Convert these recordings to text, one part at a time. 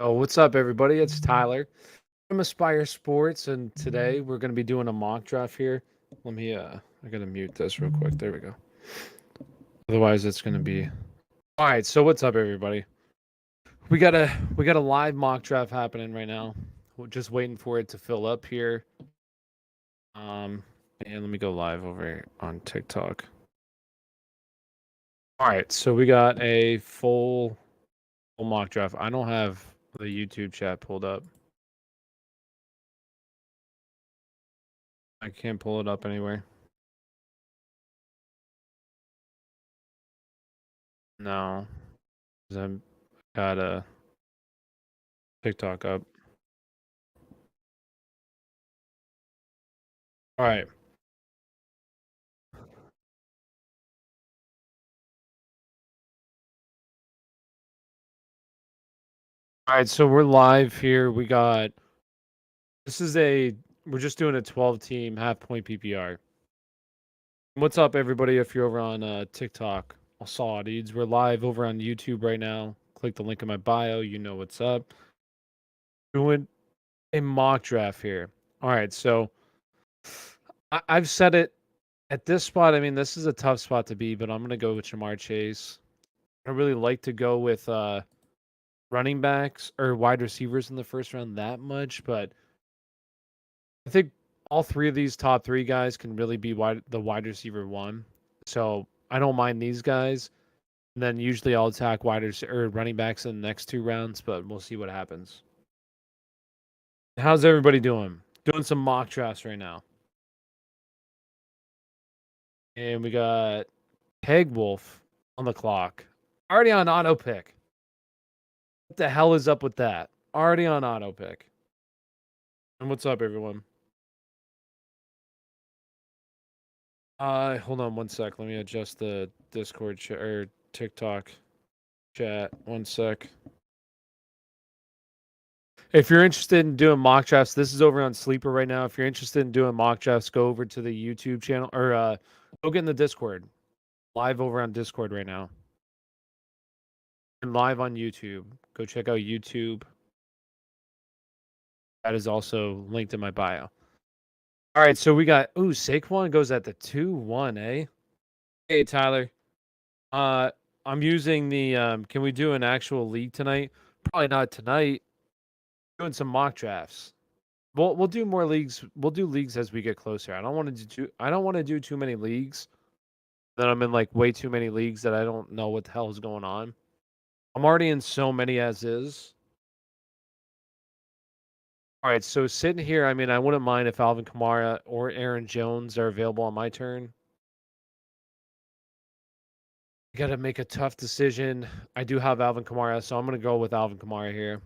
Oh, what's up, everybody? It's Tyler from Aspire Sports, and today we're going to be doing a mock draft here. Let me, I gotta mute this real quick. There we go. Otherwise, it's going to be. All right. So, what's up, everybody? We got a live mock draft happening right now. We're just waiting for it to fill up here. And let me go live over on TikTok. All right. So we got a full mock draft. I don't have the YouTube chat pulled up. I can't pull it up anywhere. No, 'cause I've got a TikTok up. All right. All right. So we're live here. We're just doing a 12 team half point PPR. What's up, everybody? If you're over on TikTok, saw dudes. We're live over on YouTube right now. Click the link in my bio. You know what's up. Doing a mock draft here. All right. So I've said it at this spot. I mean, this is a tough spot to be, but I'm going to go with Jamar Chase. I really like to go with running backs or wide receivers in the first round that much, but I think all three of these top three guys can really be the wide receiver one. So I don't mind these guys. And then usually I'll attack or running backs in the next two rounds, but we'll see what happens. How's everybody doing? Doing some mock drafts right now. And we got Peg Wolf on the clock. Already on auto pick. What the hell is up with that? Already on auto pick. And what's up, everyone? Hold on one sec. Let me adjust the Discord or TikTok chat. One sec. If you're interested in doing mock drafts, this is over on Sleeper right now. If you're interested in doing mock drafts, go over to the YouTube channel or go get in the Discord. Live over on Discord right now. And live on YouTube. Go check out YouTube. That is also linked in my bio. All right, so we got Saquon goes at the 2-1, eh? Hey Tyler. I'm using the can we do an actual league tonight? Probably not tonight. Doing some mock drafts. We'll do more leagues. We'll do leagues as we get closer. I don't want to do too many leagues. Then I'm in like way too many leagues that I don't know what the hell is going on. I'm already in so many as is. All right, so sitting here, I mean, I wouldn't mind if Alvin Kamara or Aaron Jones are available on my turn. I got to make a tough decision. I do have Alvin Kamara, so I'm going to go with Alvin Kamara here.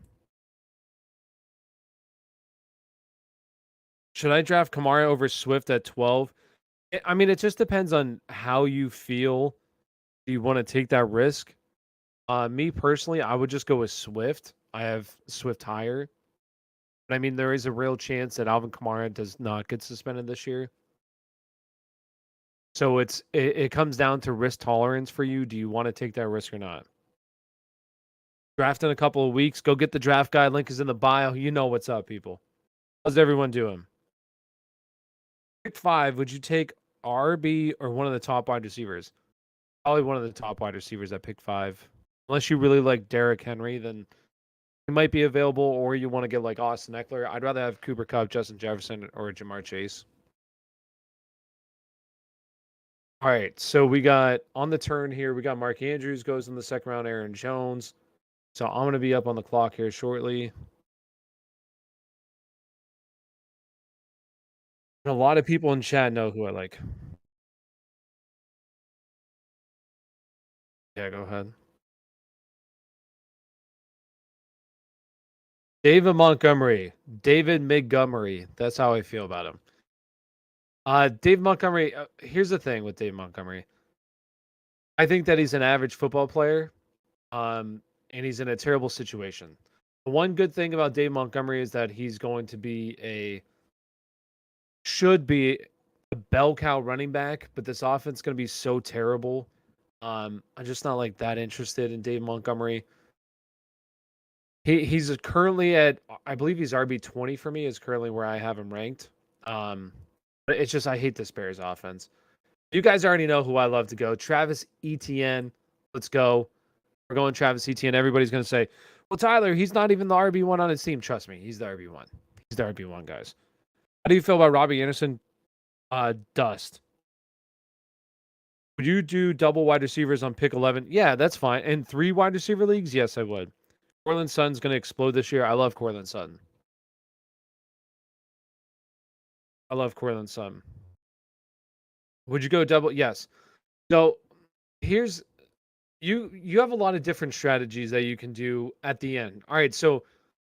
Should I draft Kamara over Swift at 12? I mean, it just depends on how you feel. Do you want to take that risk? Me personally, I would just go with Swift. I have Swift higher. But I mean, there is a real chance that Alvin Kamara does not get suspended this year. So it comes down to risk tolerance for you. Do you want to take that risk or not? Draft in a couple of weeks. Go get the draft guide. Link is in the bio. You know what's up, people. How's everyone doing? Pick 5. Would you take RB or one of the top wide receivers? Probably one of the top wide receivers at pick 5. Unless you really like Derrick Henry, then he might be available, or you want to get like Austin Eckler. I'd rather have Cooper Kupp, Justin Jefferson, or Jamar Chase. All right, so we got on the turn here, we got Mark Andrews goes in the second round, Aaron Jones. So I'm going to be up on the clock here shortly. And a lot of people in chat know who I like. Yeah, go ahead. David Montgomery. That's how I feel about him. Dave Montgomery. Here's the thing with Dave Montgomery. I think that he's an average football player, and he's in a terrible situation. The one good thing about Dave Montgomery is that he's going to be should be a bell cow running back, but this offense is going to be so terrible. I'm just not like that interested in Dave Montgomery. He's currently at, I believe he's RB20 for me is currently where I have him ranked. But it's just I hate this Bears offense. You guys already know who I love to go. Travis Etienne. Let's go. We're going Travis Etienne. Everybody's going to say, well, Tyler, he's not even the RB1 on his team. Trust me, he's the RB1. He's the RB1, guys. How do you feel about Robbie Anderson? Dust. Would you do double wide receivers on pick 11? Yeah, that's fine. And 3 wide receiver leagues? Yes, I would. Cortland Sutton's going to explode this year. I love Cortland Sutton. I love Cortland Sutton. Would you go double? Yes. So here's you have a lot of different strategies that you can do at the end. All right, so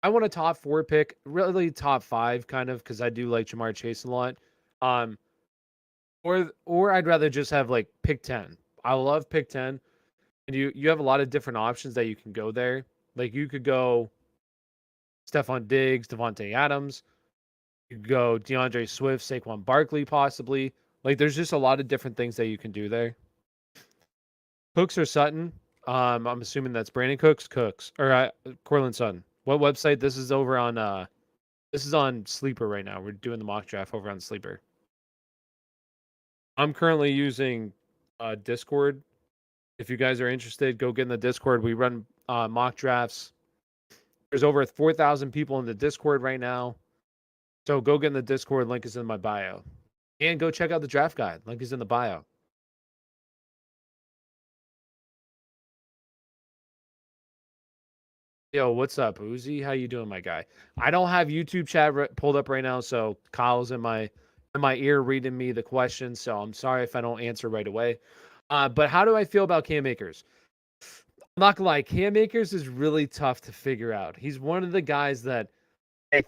I want a top 4 pick, really top 5 kind of because I do like Jamar Chase a lot. Um, or I'd rather just have like pick 10. I love pick 10, and you have a lot of different options that you can go there. Like you could go Stephon Diggs, Devontae Adams. You could go DeAndre Swift, Saquon Barkley, possibly. Like there's just a lot of different things that you can do there. Cooks or Sutton? I'm assuming that's Brandon Cooks, or Cortland Sutton. What website? This is over on. This is on Sleeper right now. We're doing the mock draft over on Sleeper. I'm currently using Discord. If you guys are interested, go get in the Discord. We run mock drafts. There's over 4,000 people in the Discord right now. So go get in the Discord. Link is in my bio. And go check out the draft guide. Link is in the bio. Yo, what's up, Uzi? How you doing, my guy? I don't have YouTube chat pulled up right now, so Kyle's in my ear reading me the questions. So I'm sorry if I don't answer right away. But how do I feel about Cam Akers? I'm not gonna lie, Cam Akers is really tough to figure out. He's one of the guys that I,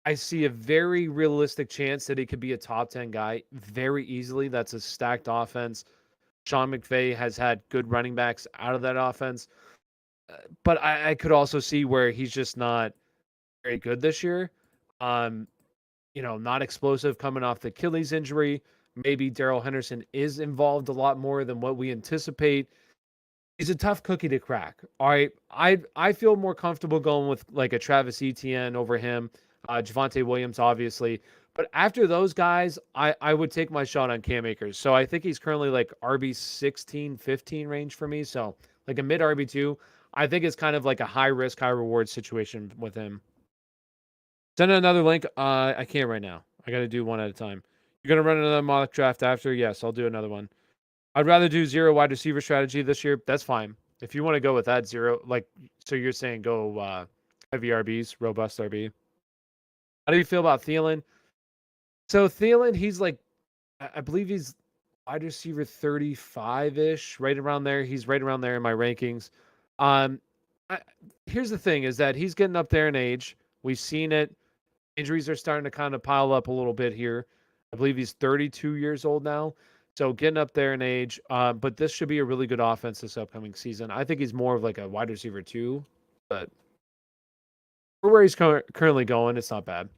I see a very realistic chance that he could be a top 10 guy very easily. That's a stacked offense. Sean McVay has had good running backs out of that offense. But I could also see where he's just not very good this year. Um, not explosive coming off the Achilles injury. Maybe Daryl Henderson is involved a lot more than what we anticipate. He's a tough cookie to crack. All right. I feel more comfortable going with like a Travis Etienne over him. Javonte Williams, obviously. But after those guys, I would take my shot on Cam Akers. So I think he's currently like RB 16, 15 range for me. So like a mid RB2. I think it's kind of like a high risk, high reward situation with him. Send another link. I can't right now. I got to do one at a time. You're gonna run another mock draft after? Yes, I'll do another one. I'd rather do 0 wide receiver strategy this year. That's fine. If you want to go with that 0, like, so you're saying go heavy RBs, robust RB. How do you feel about Thielen? So Thielen, he's like, I believe he's wide receiver 35 ish, right around there. He's right around there in my rankings. Um, here's the thing: is that he's getting up there in age. We've seen it. Injuries are starting to kind of pile up a little bit here. I believe he's 32 years old now. So getting up there in age. But this should be a really good offense this upcoming season. I think he's more of like a wide receiver 2. But for where he's currently going, it's not bad.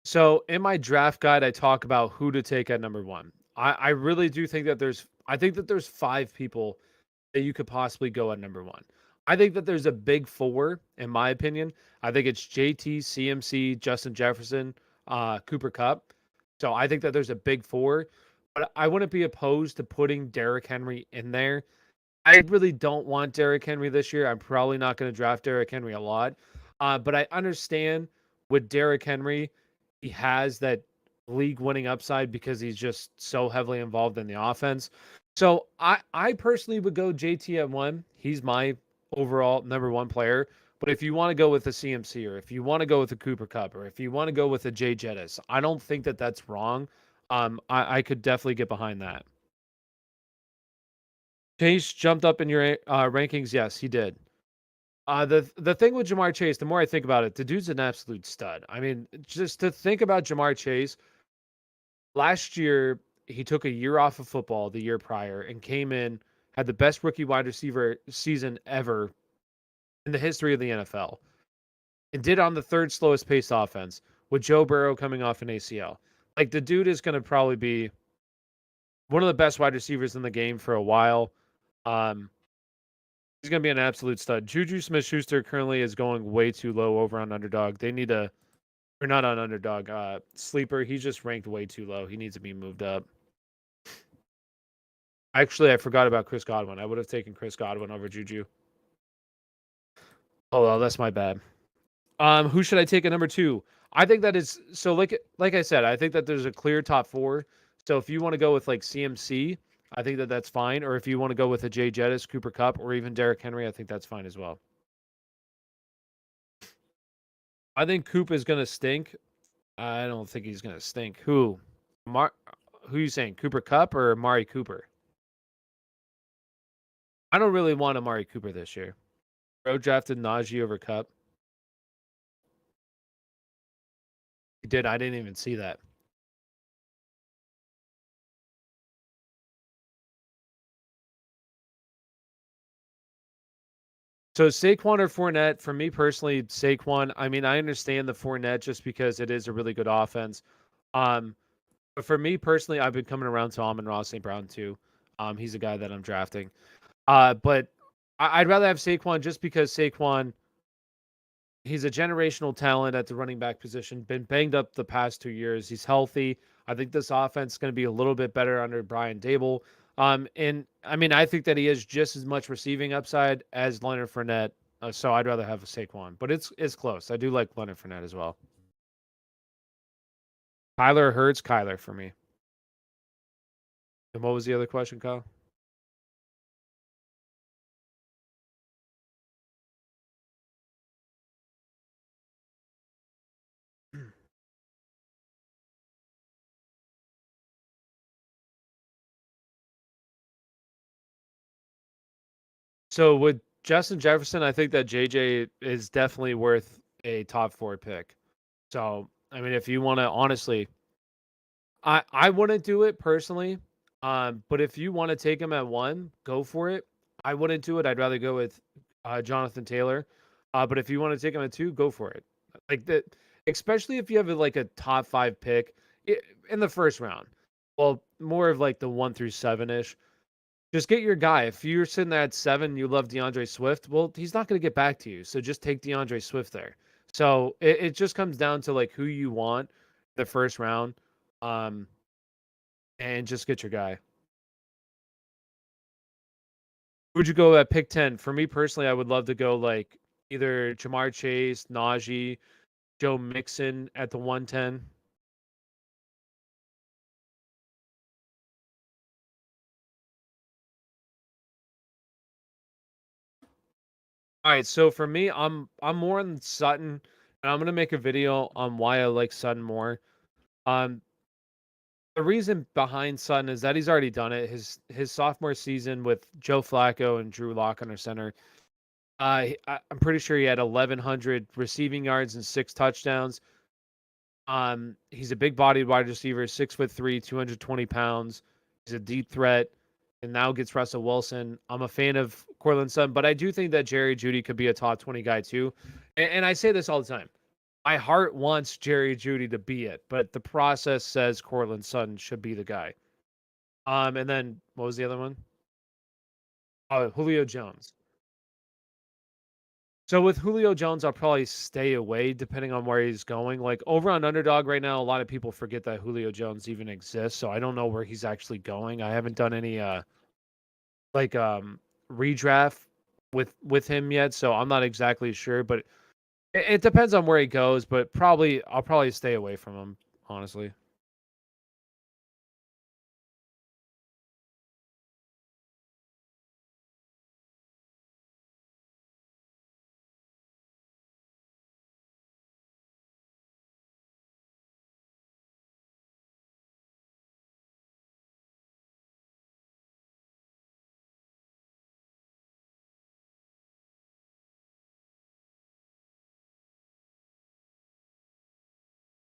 So in my draft guide, I talk about who to take at number 1. I really do think that I think that there's 5 people that you could possibly go at number 1. I think that there's a big 4, in my opinion. I think it's JT, CMC, Justin Jefferson, Cooper Cup. So I think that there's a big 4, but I wouldn't be opposed to putting Derrick Henry in there. I really don't want Derrick Henry this year. I'm probably not going to draft Derrick Henry a lot. But I understand with Derrick Henry, he has that league winning upside because he's just so heavily involved in the offense. So I personally would go JT at 1. He's my overall number 1 player. But if you want to go with a CMC, or if you want to go with a Cooper Cup, or if you want to go with a Jay Jettis, I don't think that that's wrong. I could definitely get behind that. Chase jumped up in your rankings. Yes, he did. The thing with Jamar Chase, the more I think about it, the dude's an absolute stud. I mean, just to think about Jamar Chase, last year he took a year off of football the year prior and came in, had the best rookie wide receiver season ever in the history of the NFL, and did on the 3rd slowest pace offense with Joe Burrow coming off an ACL. Like the dude is going to probably be one of the best wide receivers in the game for a while. Um, he's going to be an absolute stud. Juju Smith-Schuster currently is going way too low over on underdog. They need to, or not on underdog, sleeper. He's just ranked way too low. He needs to be moved up. Actually, I forgot about Chris Godwin. I would have taken Chris Godwin over Juju. Oh, well, that's my bad. Who should I take at number 2? I think that is so. Like I said, I think that there's a clear top 4. So if you want to go with like CMC, I think that that's fine. Or if you want to go with a Jay Jettis, Cooper Kupp, or even Derrick Henry, I think that's fine as well. I think Coop is gonna stink. I don't think he's gonna stink. Who? Who you saying? Cooper Kupp or Amari Cooper? I don't really want Amari Cooper this year. Bro drafted Najee over Kupp. He did. I didn't even see that. So Saquon or Fournette, for me personally, Saquon. I mean, I understand the Fournette just because it is a really good offense. Um, but for me personally, I've been coming around to Amon-Ra St. Brown too. He's a guy that I'm drafting. But I'd rather have Saquon just because Saquon, he's a generational talent at the running back position. Been banged up the past 2 years. He's healthy. I think this offense is going to be a little bit better under Brian Dable. And I mean, I think that he has just as much receiving upside as Leonard Fournette. So I'd rather have a Saquon, but it's close. I do like Leonard Fournette as well. Tyler Hurts, Kyler for me. And what was the other question, Kyle? So with Justin Jefferson, I think that JJ is definitely worth a top 4 pick. So I mean, if you want to honestly, I wouldn't do it personally. But if you want to take him at 1, go for it. I wouldn't do it. I'd rather go with Jonathan Taylor. But if you want to take him at 2, go for it. Like that, especially if you have like a top 5 pick in the first round. Well, more of like the 1 through 7 ish. Just get your guy. If you're sitting there at 7, you love DeAndre Swift. Well, he's not going to get back to you. So just take DeAndre Swift there. So it just comes down to like who you want the first round. Um, and just get your guy. Who'd you go at pick 10? For me personally, I would love to go like either Jamar Chase, Najee, Joe Mixon at the 110. All right, so for me, I'm more on Sutton, and I'm gonna make a video on why I like Sutton more. Um, the reason behind Sutton is that he's already done it. His sophomore season with Joe Flacco and Drew Lock under center. I'm pretty sure he had 1,100 receiving yards and 6 touchdowns. He's a big-bodied wide receiver, 6'3", 220 pounds. He's a deep threat, and now gets Russell Wilson. I'm a fan of Cortland Sutton, but I do think that Jerry Jeudy could be a top 20 guy too. And I say this all the time. My heart wants Jerry Jeudy to be it, but the process says Cortland Sutton should be the guy. And then what was the other one? Oh, Julio Jones. So with Julio Jones, I'll probably stay away depending on where he's going. Like over on Underdog right now, a lot of people forget that Julio Jones even exists. So I don't know where he's actually going. I haven't done any like redraft with him yet, so I'm not exactly sure. But it depends on where he goes. But probably I'll probably stay away from him, honestly.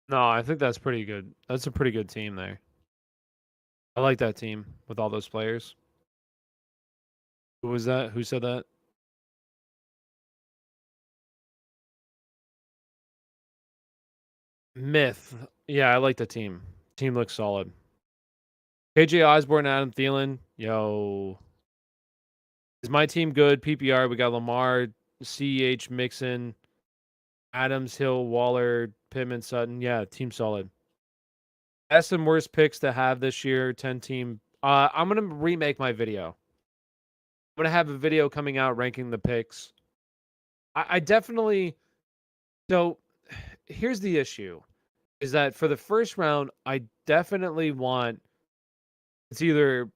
No, I think that's pretty good. That's a pretty good team there. I like that team with all those players. Who was that? Who said that? Myth. Yeah, I like the team. Team looks solid. KJ Osborne, Adam Thielen. Yo, is my team good? PPR. We got Lamar, CH, Mixon, Adams, Hill, Waller, Pittman, Sutton. Yeah, team solid. Best and worst picks to have this year. 10-team. I'm gonna remake my video. I'm gonna have a video coming out ranking the picks. I definitely. So here's the issue: is that for the first round, I definitely want it's either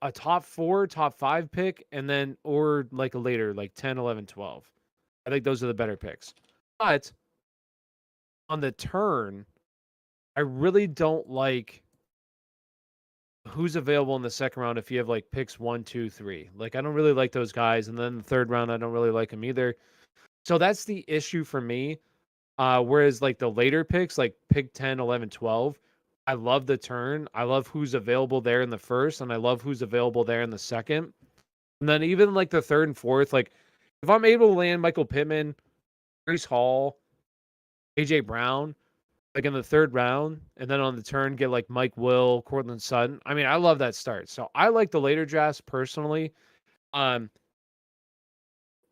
a top 4, top 5 pick, and then or like a later, like 10, 11, 12. I think those are the better picks. But on the turn, I really don't like who's available in the second round if you have like picks 1, 2, 3. Like I don't really like those guys, and then the third round I don't really like them either. So that's the issue for me. Whereas like the later picks, like pick 10, 11, 12, I love the turn. I love who's available there in the first, and I love who's available there in the second. And then even like the third and fourth, like if I'm able to land Michael Pittman, Brees Hall, AJ Brown, like in the third round, and then on the turn get like Mike Will, Cortland Sutton. I mean, I love that start. So I like the later drafts personally. Um,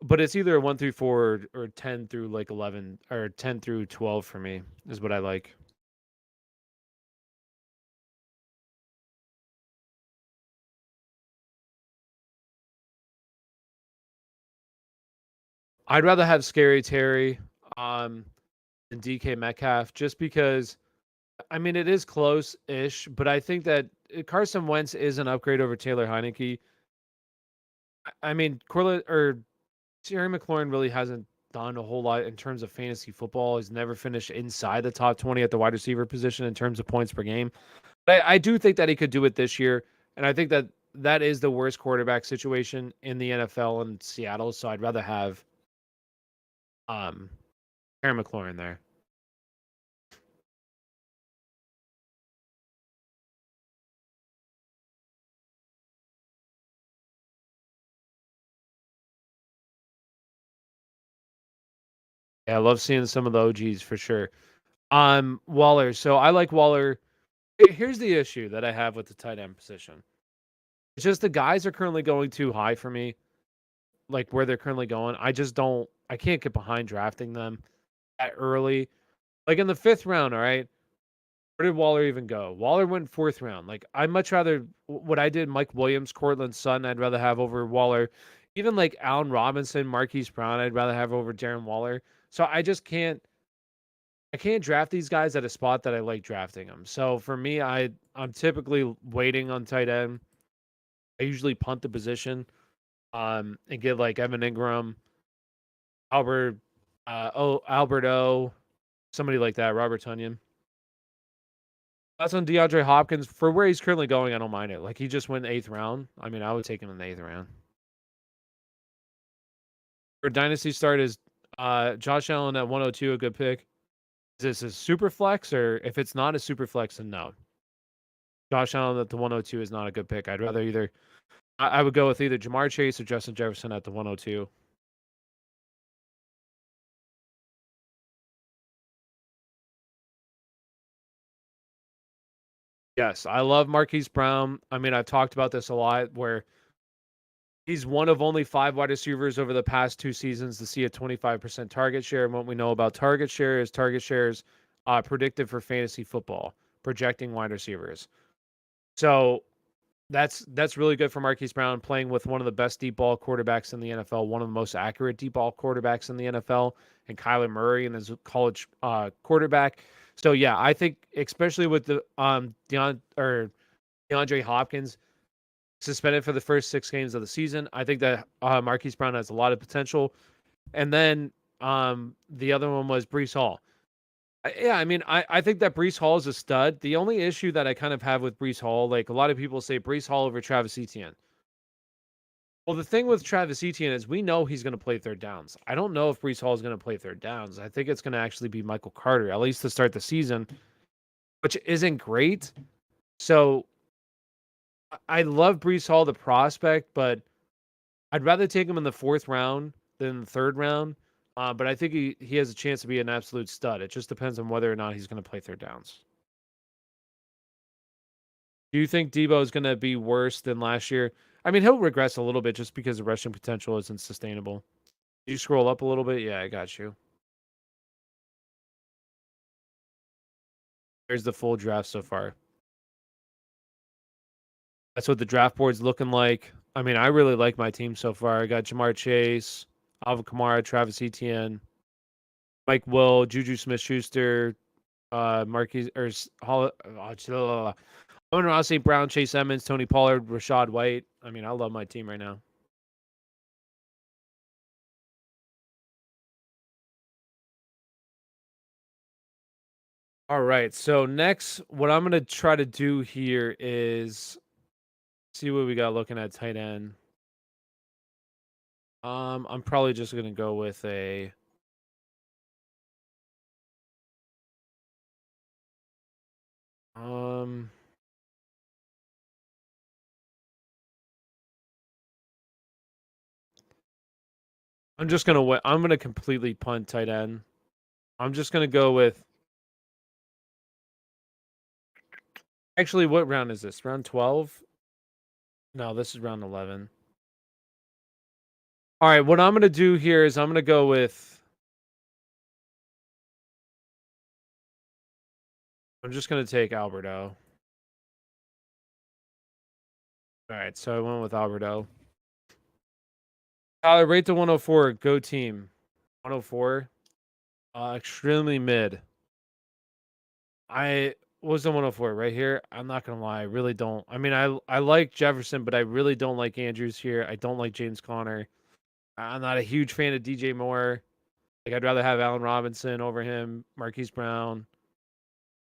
but it's either 1 through 4 or 10 through like 11 or 10 through 12 for me is what I like. I'd rather have Scary Terry than DK Metcalf just because I mean it is close-ish, but I think that Carson Wentz is an upgrade over Taylor Heineke. I mean, Corlett or Terry McLaurin really hasn't done a whole lot in terms of fantasy football. He's never finished inside the top 20 at the wide receiver position in terms of points per game. But I do think that he could do it this year. And I think that that is the worst quarterback situation in the NFL in Seattle. So I'd rather have um, Terry McLaurin there. Yeah, I love seeing some of the OGs for sure. Waller. So I like Waller. Here's the issue that I have with the tight end position. It's just the guys are currently going too high for me. Like where they're currently going. I can't get behind drafting them that early. Like in the fifth round, all right. Where did Waller even go? Waller went fourth round. Like I'd much rather what I did, Mike Williams, Cortland Sutton, I'd rather have over Waller. Even like Allen Robinson, Marquise Brown, I'd rather have over Darren Waller. So I can't draft these guys at a spot that I like drafting them. So for me, I'm typically waiting on tight end. I usually punt the position, and get like Evan Ingram, Albert, Albert O, somebody like that, Robert Tunyon. That's on DeAndre Hopkins. For where he's currently going, I don't mind it. Like he just went eighth round. I mean, I would take him in the eighth round. For dynasty start is Josh Allen at 102 a good pick. Is this a super flex or if it's not a super flex, then no. Josh Allen at the 102 is not a good pick. I'd rather either I would go with either Jamar Chase or Justin Jefferson at the 102. Yes, I love Marquise Brown. I mean, I've talked about this a lot where he's one of only 5 wide receivers over the past 2 seasons to see a 25% target share. And what we know about target shares predicted for fantasy football, projecting wide receivers. So that's really good for Marquise Brown playing with one of the best deep ball quarterbacks in the NFL, one of the most accurate deep ball quarterbacks in the NFL, and Kyler Murray and his college quarterback. So yeah, I think especially with the DeAndre Hopkins suspended for the first 6 games of the season, I think that Marquise Brown has a lot of potential. And then the other one was Brees Hall. Yeah, I mean, I think that Brees Hall is a stud. The only issue that I kind of have with Brees Hall, like a lot of people say Brees Hall over Travis Etienne. Well, the thing with Travis Etienne is we know he's going to play third downs. I don't know if Brees Hall is going to play third downs. I think it's going to actually be Michael Carter, at least to start the season, which isn't great. So I love Brees Hall, the prospect, but I'd rather take him in the fourth round than the third round. But I think he has a chance to be an absolute stud. It just depends on whether or not he's going to play third downs. Do you think Debo is going to be worse than last year? I mean, he'll regress a little bit just because the rushing potential isn't sustainable. You scroll up a little bit? Yeah, I got you. There's the full draft so far. That's what the draft board's looking like. I mean, I really like my team so far. I got Jamar Chase, Alvin Kamara, Travis Etienne, Mike Will, Juju Smith-Schuster, Marquise or Owen Ross, St. Brown, Chase Edmonds, Tony Pollard, Rashad White. I mean, I love my team right now. All right. So next, what I'm gonna try to do here is see what we got looking at tight end. I'm probably just gonna go with a. Um, I'm just gonna wait. I'm gonna completely punt tight end. I'm just gonna go with. Actually, what round is this? Round 12? No, this is round 11. All right, what I'm gonna do here is I'm gonna go with. I'm just gonna take Alberto. All right, so I went with Alberto. Tyler, rate the 104. Go team. 104. Extremely mid. I was the 104 right here. I'm not gonna lie, I really don't. I mean, I like Jefferson, but I really don't like Andrews here. I don't like James Conner. I'm not a huge fan of DJ Moore. Like, I'd rather have Allen Robinson over him, Marquise Brown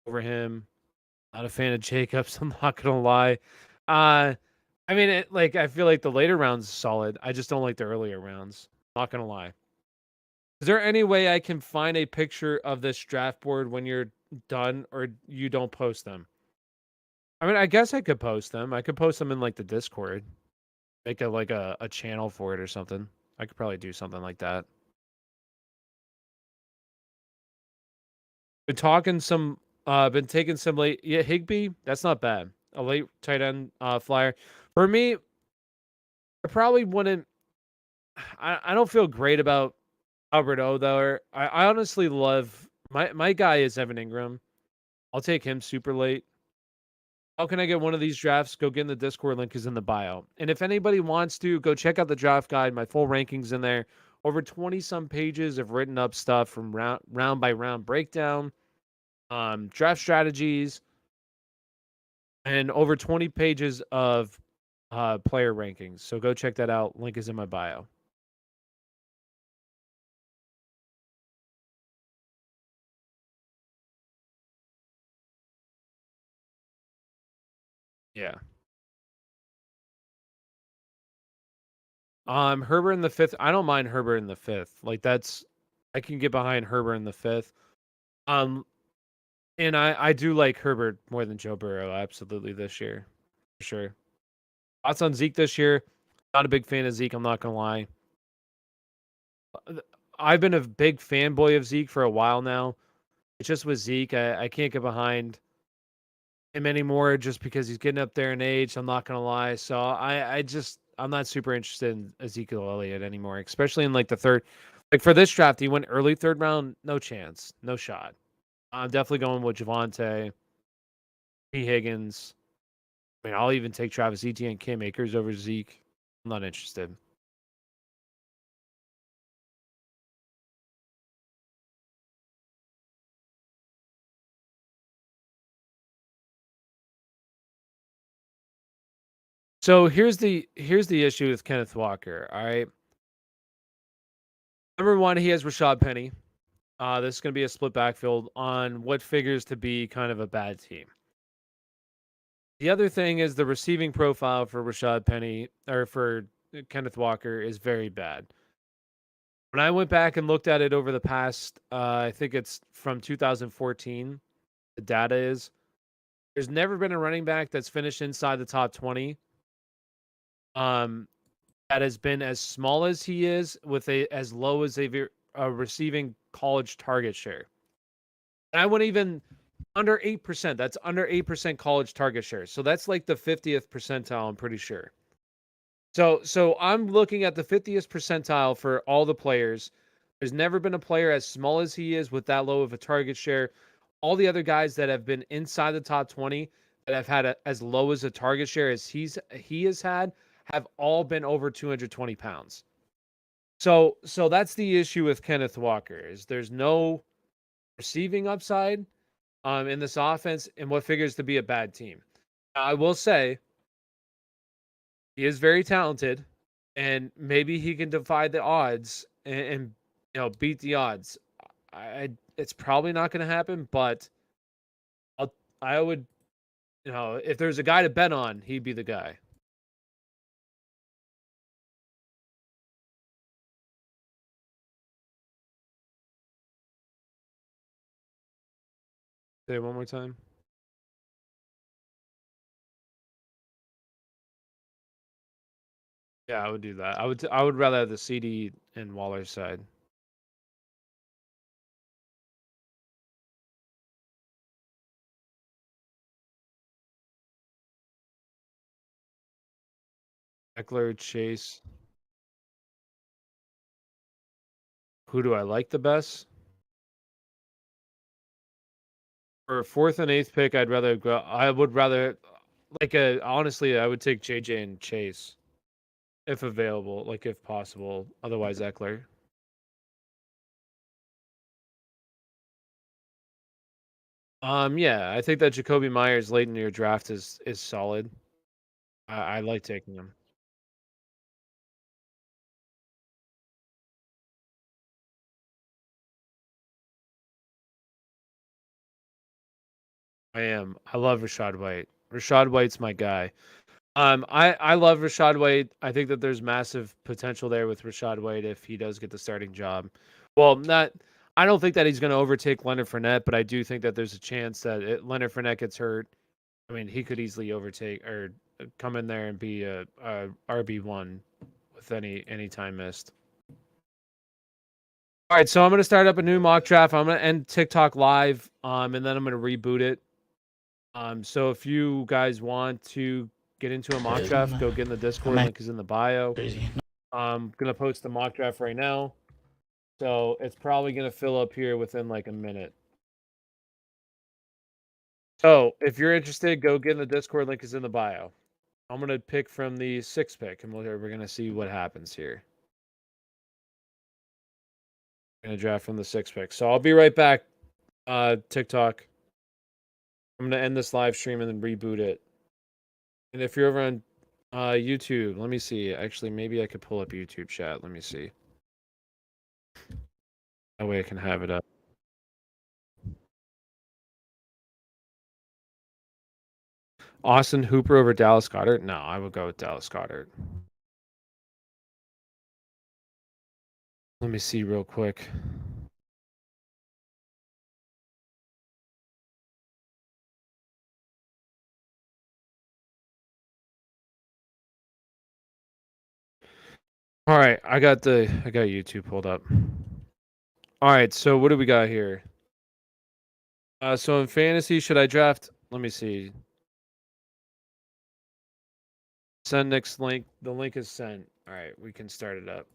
over him. Not a fan of Jacobs. I'm not gonna lie. Uh, I mean, I feel like the later rounds solid. I just don't like the earlier rounds. Not gonna lie. Is there any way I can find a picture of this draft board when you're done, or you don't post them? I mean, I guess I could post them. I could post them in like the Discord. Make a channel for it or something. I could probably do something like that. Been taking some late. Yeah, Higbee. That's not bad. A late tight end flyer. For me, I probably wouldn't. I don't feel great about Alberto though. I honestly love my guy is Evan Ingram. I'll take him super late. How can I get one of these drafts? Go get in the Discord, link is in the bio. And if anybody wants to, go check out the draft guide. My full rankings in there. Over 20 some pages of written up stuff from round by round breakdown, draft strategies, and over 20 pages of player rankings. So go check that out. Link is in my bio. Yeah. Herbert in the fifth. I don't mind Herbert in the fifth. Like, that's I can get behind Herbert in the fifth. Um, and I do like Herbert more than Joe Burrow, absolutely, this year. For sure. Thoughts on Zeke this year? Not a big fan of Zeke, I'm not gonna lie. I've been a big fanboy of Zeke for a while now. It's just with Zeke, I can't get behind him anymore just because he's getting up there in age. I'm not gonna lie. So I'm not super interested in Ezekiel Elliott anymore, especially in like the third. Like, for this draft, he went early third round. No chance, no shot. I'm definitely going with Javonte, P. Higgins. I mean, I'll even take Travis Etienne and Cam Akers over Zeke. I'm not interested. So here's the issue with Kenneth Walker. All right. Number one, he has Rashad Penny. This is going to be a split backfield on what figures to be kind of a bad team. The other thing is the receiving profile for Rashad Penny or for Kenneth Walker is very bad. When I went back and looked at it over the past, I think it's from 2014, the data is there's never been a running back that's finished inside the top 20. That has been as small as he is with as low as a receiving college target share. And I wouldn't even Under 8%. That's under 8% college target share. So that's like the 50th percentile, I'm pretty sure. So I'm looking at the 50th percentile for all the players. There's never been a player as small as he is with that low of a target share. All the other guys that have been inside the top 20 that have had as low as a target share as he has had have all been over 220 pounds. So that's the issue with Kenneth Walker is there's no receiving upside in this offense in what figures to be a bad team. I will say he is very talented, and maybe he can defy the odds and beat the odds. It's probably not going to happen, but I would if there's a guy to bet on, he'd be the guy. Say it one more time. Yeah, I would do that. I would rather have the CD and Waller side. Eckler, Chase. Who do I like the best? For fourth and eighth pick, I'd rather go. I would rather honestly, I would take JJ and Chase if available, like if possible. Otherwise, Eckler. Yeah, I think that Jacoby Myers late in your draft is solid. I like taking him. I am. I love Rashad White. Rashad White's my guy. I love Rashad White. I think that there's massive potential there with Rashad White if he does get the starting job. Well, not. I don't think that he's going to overtake Leonard Fournette, but I do think that there's a chance that Leonard Fournette gets hurt. I mean, he could easily overtake or come in there and be a RB1 with any time missed. All right, so I'm gonna start up a new mock draft. I'm gonna end TikTok live, and then I'm gonna reboot it. So if you guys want to get into a mock draft, go get in the Discord. Link is in the bio. Crazy. I'm gonna post the mock draft right now, so it's probably gonna fill up here within like a minute. So if you're interested, go get in the Discord. Link is in the bio. I'm gonna pick from the 6th pick, and we're gonna see what happens here. Gonna draft from the 6th pick. So I'll be right back. TikTok. I'm gonna end this live stream and then reboot it. And if you're over on YouTube, let me see. Actually, maybe I could pull up YouTube chat. Let me see. That way I can have it up. Austin Hooper over Dallas Goedert? No, I would go with Dallas Goedert. Let me see real quick. All right, I got YouTube pulled up. All right, so what do we got here? So in fantasy, should I draft? Let me see. Send next link. The link is sent. All right, we can start it up.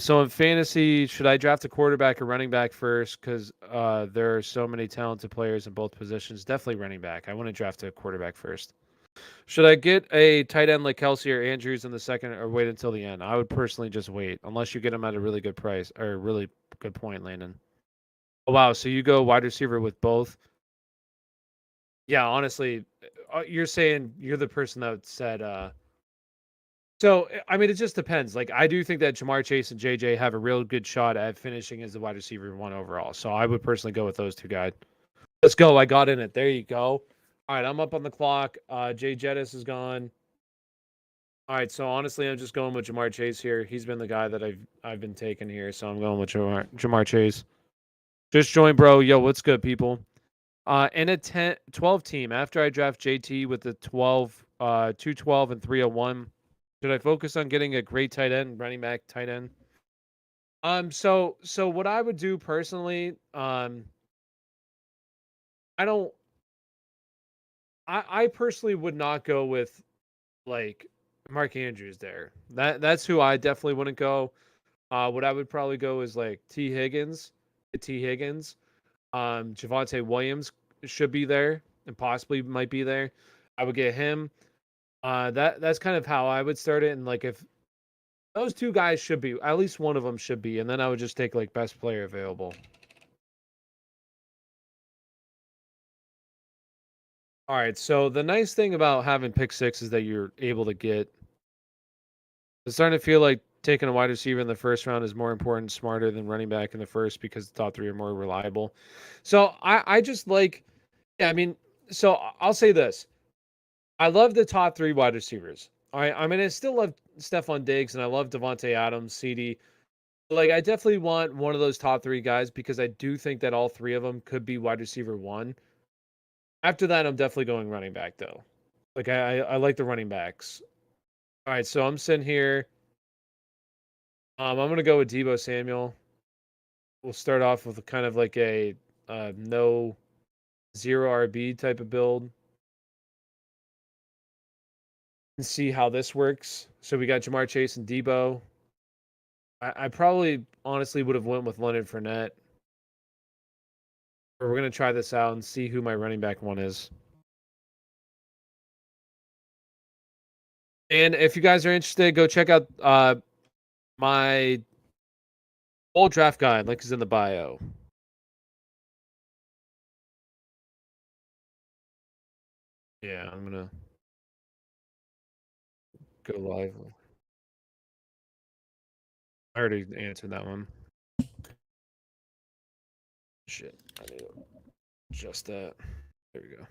So in fantasy, should I draft a quarterback or running back first? Because there are so many talented players in both positions. Definitely running back. I want to draft a quarterback first. Should I get a tight end like Kelsey or Andrews in the second, or wait until the end? I would personally just wait, unless you get them at a really good price or a really good point, Landon. Oh wow, so you go wide receiver with both? Yeah, honestly, you're saying you're the person that said. So I mean, it just depends. Like I do think that Jamar Chase and JJ have a real good shot at finishing as the wide receiver 1 overall. So I would personally go with those two guys. Let's go. I got in it. There you go. All right, I'm up on the clock. Jay Jettis is gone. All right, so honestly, I'm just going with Jamar Chase here. He's been the guy that I've been taking here, so I'm going with Jamar Chase. Just join, bro. Yo, what's good, people? In a 12 team, after I draft JT with the 12, 212 and 301, should I focus on getting a great tight end, running back tight end? So what I would do personally, I don't. I personally would not go with like Mark Andrews there. That's who I definitely wouldn't go. What I would probably go is like T Higgins, T Higgins. Javonte Williams should be there and possibly might be there. I would get him. That's kind of how I would start it. And like if those two guys should be, at least one of them should be, and then I would just take like best player available. All right. So the nice thing about having pick six is that you're able to get. It's starting to feel like taking a wide receiver in the first round is more important, smarter than running back in the first because the top three are more reliable. So I just like, yeah, I mean, so I'll say this. I love the top three wide receivers. All right. I mean, I still love Stephon Diggs and I love Devontae Adams, CD. Like, I definitely want one of those top three guys because I do think that all three of them could be wide receiver one. After that, I'm definitely going running back, though. Like, I like the running backs. All right. So I'm sitting here. I'm going to go with Debo Samuel. We'll start off with kind of like a no zero RB type of build and see how this works. So we got Jamar Chase and Debo. I probably honestly would have went with Leonard Fournette. But we're gonna try this out and see who my running back one is. And if you guys are interested, go check out my old draft guide. Link is in the bio. Yeah, I'm gonna go live. I already answered that one. Shit, I need to adjust that. There we go.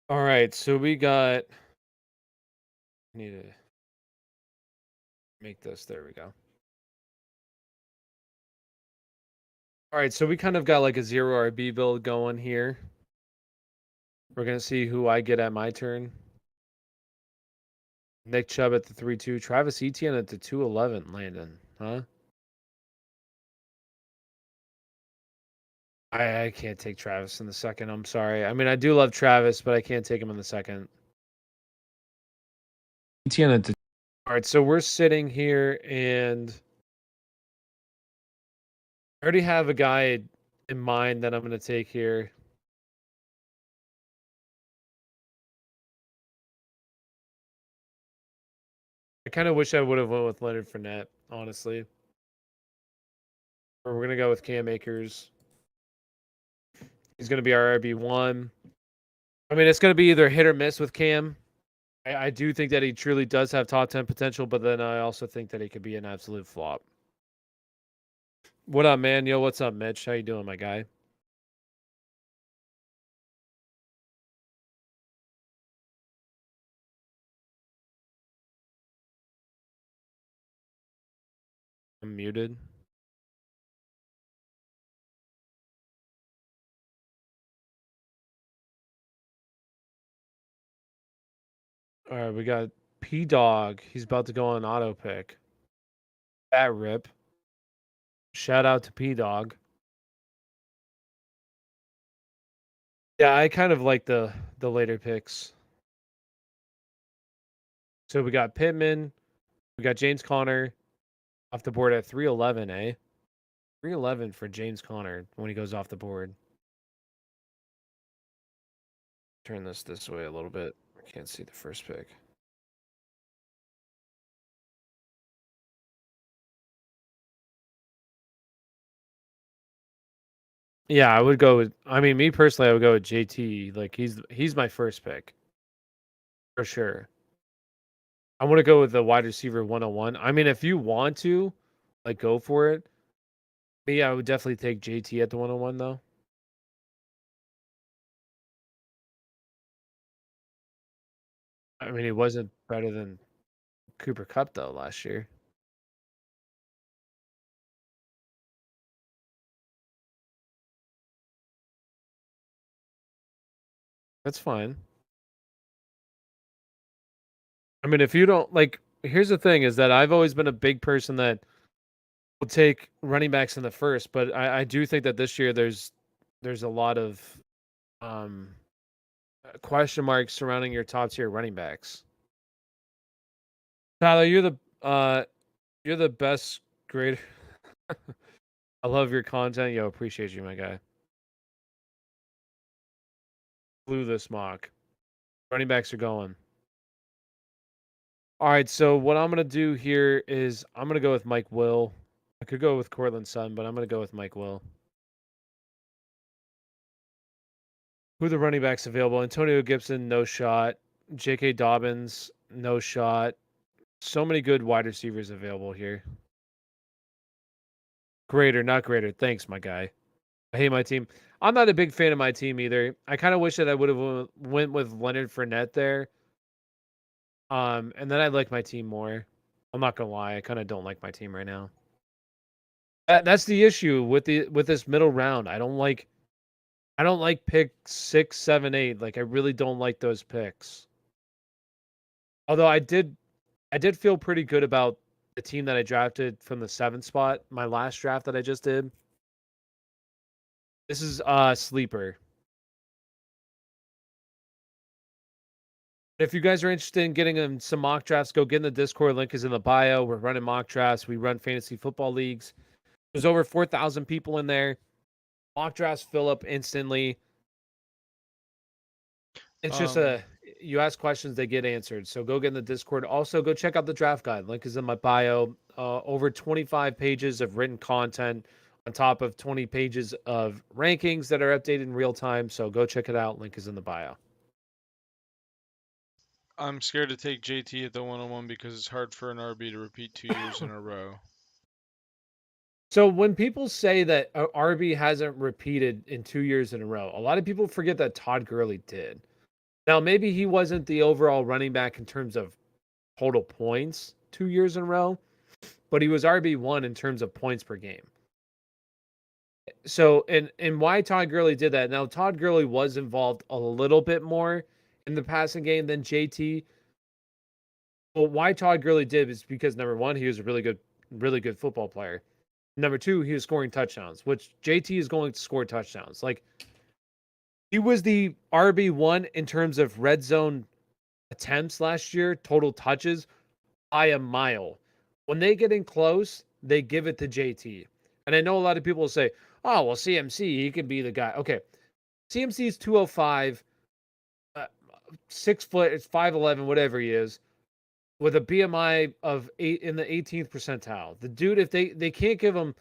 All right, so we got. Need to make this. There we go. All right, so we kind of got like a zero RB build going here. We're gonna see who I get at my turn. Nick Chubb at the 3-2. Travis Etienne at the 2-11. Landon, huh? I can't take Travis in the second. I'm sorry. I mean, I do love Travis, but I can't take him in the second. Etienne at the. All right, so we're sitting here, and I already have a guy in mind that I'm going to take here. I kind of wish I would have went with Leonard Fournette, honestly. Or we're going to go with Cam Akers. He's going to be our RB1. I mean, it's going to be either hit or miss with Cam. I do think that he truly does have top 10 potential, but then I also think that he could be an absolute flop. What up, man? Yo, what's up, Mitch? How you doing, my guy? I'm muted. All right, we got P Dog. He's about to go on auto pick. That rip. Shout out to P Dog. Yeah, I kind of like the later picks. So we got Pittman, we got James Conner off the board at 311, eh? 311 for James Conner when he goes off the board. Turn this way a little bit. I can't see the first pick. Yeah, I would go with. I mean, me personally, I would go with JT. Like he's my first pick for sure. I want to go with the wide receiver 101. I mean, if you want to, like, go for it. Me, I would definitely take JT at the 101 though. I mean, he wasn't better than Cooper Cup though last year. That's fine. I mean, if you don't like, here's the thing: is that I've always been a big person that will take running backs in the first, but I do think that this year there's a lot of um question marks surrounding your top tier running backs. Tyler, you're the best grader. I love your content. Yo, appreciate you, my guy. Blew this mock. Running backs are going. All right, so what I'm gonna do here is I'm gonna go with Mike Will. I could go with Cortland Sutton, but I'm gonna go with Mike Will. Who are the running backs available? Antonio Gibson, no shot. J.K. Dobbins, no shot. So many good wide receivers available here. Greater, not greater. Thanks, my guy. I hate my team. I'm not a big fan of my team either. I kind of wish that I would have went with Leonard Fournette there. And then I like my team more. I'm not gonna lie, I kind of don't like my team right now. That's the issue with this middle round. I don't like pick 6, 7, 8. Like I really don't like those picks. Although I did feel pretty good about the team that I drafted from the 7th spot, my last draft that I just did. This is sleeper. If you guys are interested in getting some mock drafts, go get in the Discord. Link is in the bio. We're running mock drafts. We run fantasy football leagues. There's over 4,000 people in there. Mock drafts fill up instantly. It's just you ask questions, they get answered. So go get in the Discord. Also, go check out the draft guide. Link is in my bio. Over 25 pages of written content on top of 20 pages of rankings that are updated in real time. So go check it out. Link is in the bio. I'm scared to take JT at the 101 because it's hard for an RB to repeat 2 years in a row. So when people say that RB hasn't repeated in 2 years in a row, a lot of people forget that Todd Gurley did. Now, maybe he wasn't the overall running back in terms of total points 2 years in a row, but he was RB1 in terms of points per game. So, and why Todd Gurley did that? Now, Todd Gurley was involved a little bit more in the passing game than JT. But why Todd Gurley did is because number one, he was a really good football player. Number two, he was scoring touchdowns, which JT is going to score touchdowns. Like he was the RB1 in terms of red zone attempts last year, total touches by a mile. When they get in close, they give it to JT. And I know a lot of people will say, "Oh, well, CMC, he could be the guy." Okay, CMC is 205, 6 foot, it's 5'11, whatever he is, with a BMI of 8 in the 18th percentile. The dude, if they can't give him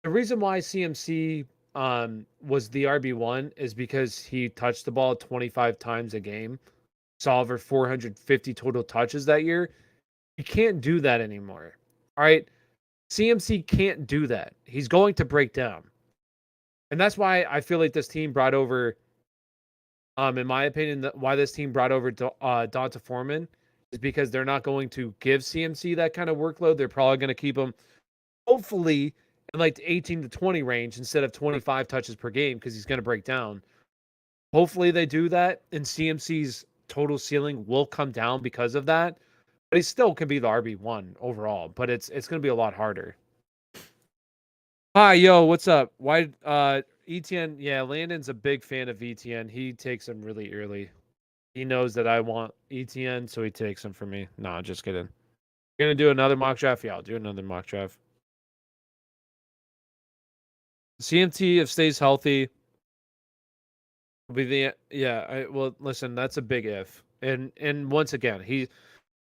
the reason why CMC was the RB1 is because he touched the ball 25 times a game, saw over 450 total touches that year. You can't do that anymore. All right. CMC can't do that. He's going to break down. And that's why I feel like this team brought over, in my opinion, why this team brought over Donta Foreman is because they're not going to give CMC that kind of workload. They're probably going to keep him, hopefully, in like the 18 to 20 range instead of 25 touches per game because he's going to break down. Hopefully they do that, and CMC's total ceiling will come down because of that. But he still can be the RB1 overall, but it's going to be a lot harder. Hi, yo, what's up? Why ETN, yeah, Landon's a big fan of ETN. He takes him really early. He knows that I want ETN, so he takes him for me. No, just kidding. You're gonna do another mock draft? Yeah, I'll do another mock draft. CMT, if stays healthy, will be the well, listen, that's a big if. And once again,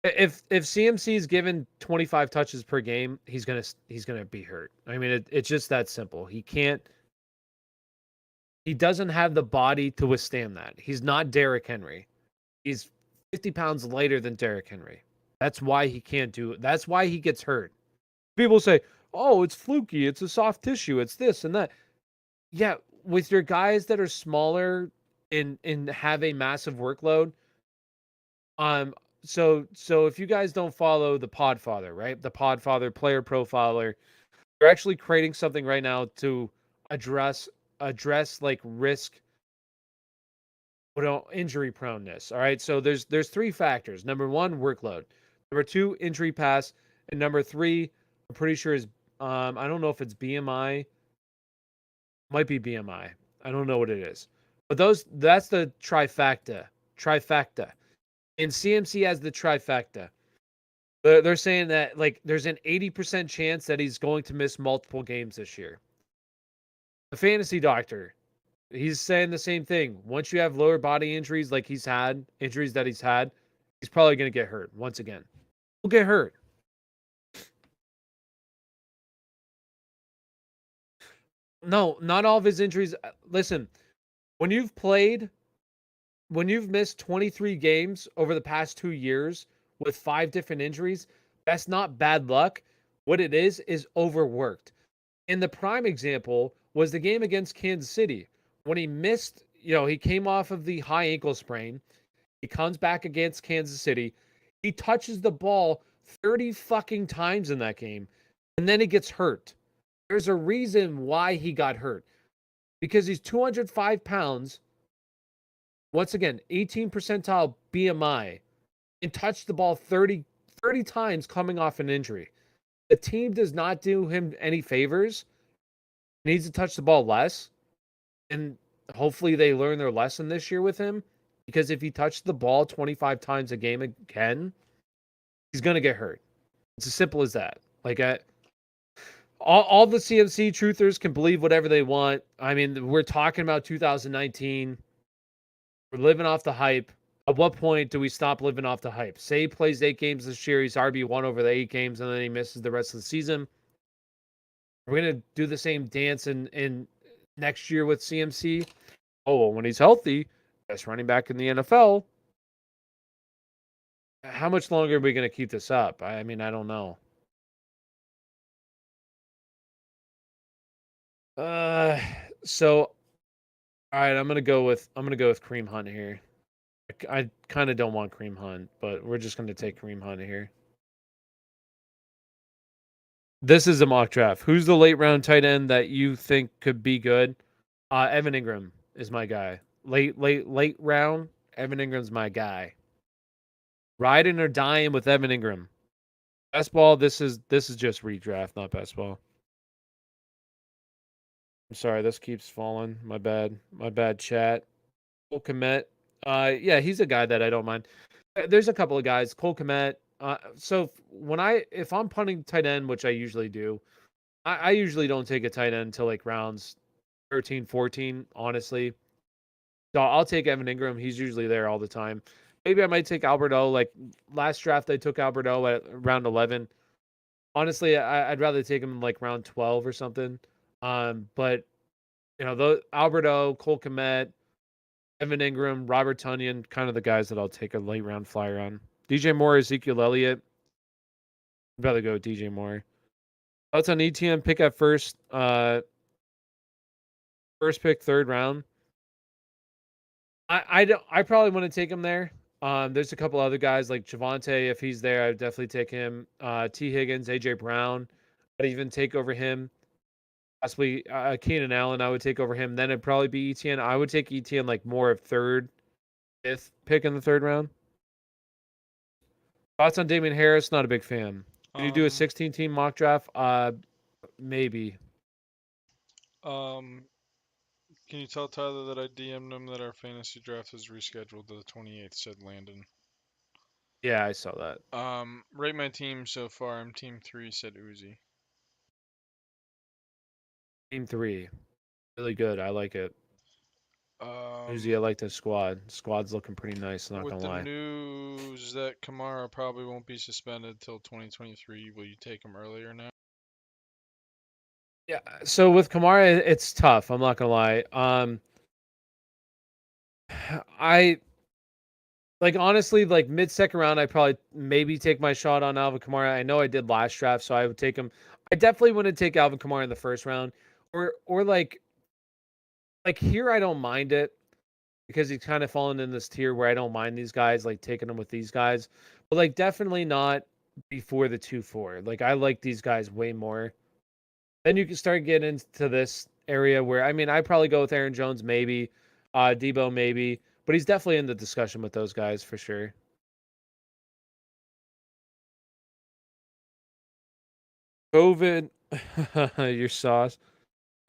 if CMC is given 25 touches per game, he's gonna be hurt. I mean, it's just that simple. He doesn't have the body to withstand that. He's not Derrick Henry. He's 50 pounds lighter than Derrick Henry. That's why he can't do it. That's why he gets hurt. People say, "Oh, it's fluky. It's a soft tissue. It's this and that." Yeah, with your guys that are smaller and have a massive workload, so if you guys don't follow the Podfather, right? The Podfather player profiler, they're actually creating something right now to address like risk injury proneness. All right. So there's 3 factors. Number 1, workload. Number 2, injury pass, and number 3, I'm pretty sure is I don't know if it's BMI, might be BMI. I don't know what it is. But that's the trifecta. Trifecta. And CMC has the trifecta. They're saying that like there's an 80% chance that he's going to miss multiple games this year. The fantasy doctor, he's saying the same thing. Once you have lower body injuries like he's had, injuries that he's probably going to get hurt once again. He'll get hurt. No, not all of his injuries. Listen, when you've missed 23 games over the past 2 years with 5 different injuries, that's not bad luck. What it is overworked. And the prime example was the game against Kansas City when he missed, he came off of the high ankle sprain. He comes back against Kansas City. He touches the ball 30 fucking times in that game, and then he gets hurt. There's a reason why he got hurt. Because he's 205 pounds. Once again, 18 percentile BMI, and touched the ball 30 times coming off an injury. The team does not do him any favors. He needs to touch the ball less. And hopefully they learn their lesson this year with him. Because if he touches the ball 25 times a game again, he's going to get hurt. It's as simple as that. Like, all the CMC truthers can believe whatever they want. I mean, we're talking about 2019. We're living off the hype. At what point do we stop living off the hype? Say he plays 8 games this year. He's RB1 over the 8 games, and then he misses the rest of the season. We're going to do the same dance in next year with CMC. Oh, well, when he's healthy, best running back in the NFL. How much longer are we going to keep this up? I mean, I don't know. So, all right, I'm gonna go with Kareem Hunt here. I kind of don't want Kareem Hunt, but we're just gonna take Kareem Hunt here. This is a mock draft. Who's the late round tight end that you think could be good? Evan Ingram is my guy. Late round. Evan Ingram's my guy. Riding or dying with Evan Ingram. Best ball. This is just redraft, not best ball. I'm sorry, this keeps falling. My bad. My bad, chat. Cole Kmet. Yeah, he's a guy that I don't mind. There's a couple of guys. Cole Kmet. So if I'm punting tight end, which I usually do, I usually don't take a tight end until like rounds 13, 14, honestly. So I'll take Evan Ingram. He's usually there all the time. Maybe I might take Alberto. Like last draft, I took Alberto at round 11. Honestly, I'd rather take him like round 12 or something. But Alberto, Cole Kmet, Evan Ingram, Robert Tonyan, kind of the guys that I'll take a late round flyer on. DJ Moore, Ezekiel Elliott. I'd rather go with DJ Moore. Thoughts on ETN pick at first? First pick, 3rd round. I probably want to take him there. There's a couple other guys like Javonte. If he's there, I'd definitely take him. T. Higgins, AJ Brown. I'd even take over him. Possibly Keenan Allen, I would take over him. Then it'd probably be ETN. I would take ETN like more of 3rd, 5th pick in the 3rd round. Thoughts on Damian Harris? Not a big fan. Can you do a 16-team mock draft? Maybe. Can you tell Tyler that I DM'd him that our fantasy draft is rescheduled to the 28th, said Landon. Yeah, I saw that. Rate my team so far. I'm team 3, said Uzi. Team 3. Really good. I like it. Uzi, I like the squad. Squad's looking pretty nice, not with gonna lie. With the news that Kamara probably won't be suspended till 2023, will you take him earlier now? Yeah, so with Kamara, it's tough. I'm not gonna lie. I like honestly, like mid-second round, I probably maybe take my shot on Alvin Kamara. I know I did last draft, so I would take him. I definitely wouldn't take Alvin Kamara in the 1st round, or like here I don't mind it because he's kind of fallen in this tier where I don't mind these guys, like taking them with these guys, but like definitely not before the 2-4. Like I like these guys way more. Then you can start getting into this area where I mean I probably go with Aaron Jones maybe, Debo maybe, but he's definitely in the discussion with those guys for sure. COVID, your sauce.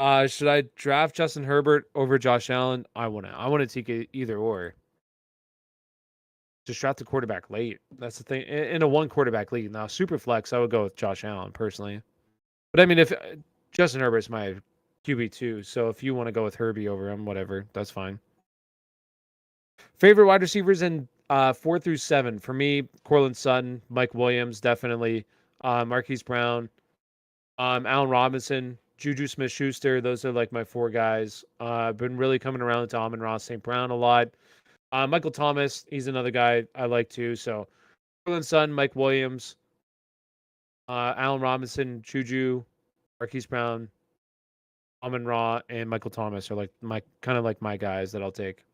Should I draft Justin Herbert over Josh Allen? I wouldn't. I want to take it either or. Just draft the quarterback late. That's the thing. In a one quarterback league. Now, super flex, I would go with Josh Allen personally. But I mean, if Justin Herbert's my QB2, so if you want to go with Herbie over him, whatever, that's fine. Favorite wide receivers in 4 through 7 for me: Cortland Sutton, Mike Williams, definitely, Marquise Brown, Allen Robinson, Juju Smith-Schuster. Those are like my 4 guys. I've been really coming around to Amon-Ra St. Brown a lot. Michael Thomas, he's another guy I like too. So Cortland Sutton, Mike Williams, Allen Robinson, Juju, Marquise Brown, Amon-Ra, and Michael Thomas are like my kind of like my guys that I'll take.